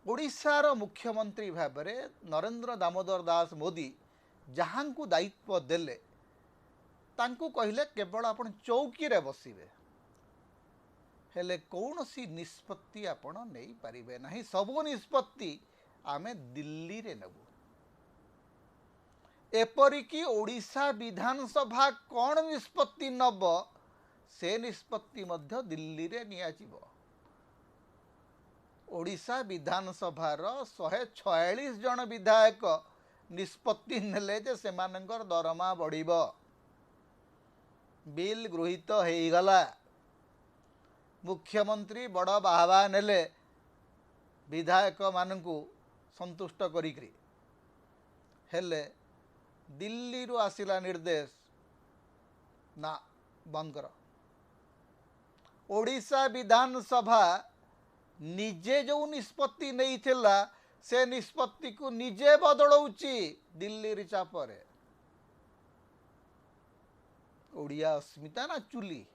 ओडिशार मुख्यमंत्री भाव में नरेंद्र दामोदर दास मोदी जहाँ को दायित्व देले तांको कहले केवल आपण चौकी रे बसिबे हेले कौन सी निष्पत्ति आपण नहीं पारिबे नहीं सबो निष्पत्ति आमे दिल्ली रे नेबू एपरिकी ओडिशा विधानसभा कौन निष्पत्ति नब से निष्पत्ति मध्य दिल्ली रे नियाजिबो ओडिशा विधानसभार 146 जन विधायक निष्पत्ति नेले जे सेमानंकर दरमा बढ़िबो बिल गृहीत होईगला मुख्यमंत्री बड़ बाहवा नेले विधायक मानकु संतुष्ट करिकरी हेले दिल्ली रु आसिला निर्देश ना बंद कर ओडिशा विधानसभा निजे जो निष्पत्ति नहीं थिला से निष्पत्ति को निजे बदलौची दिल्ली रि चापरे ओडिया अस्मिता ना चुली।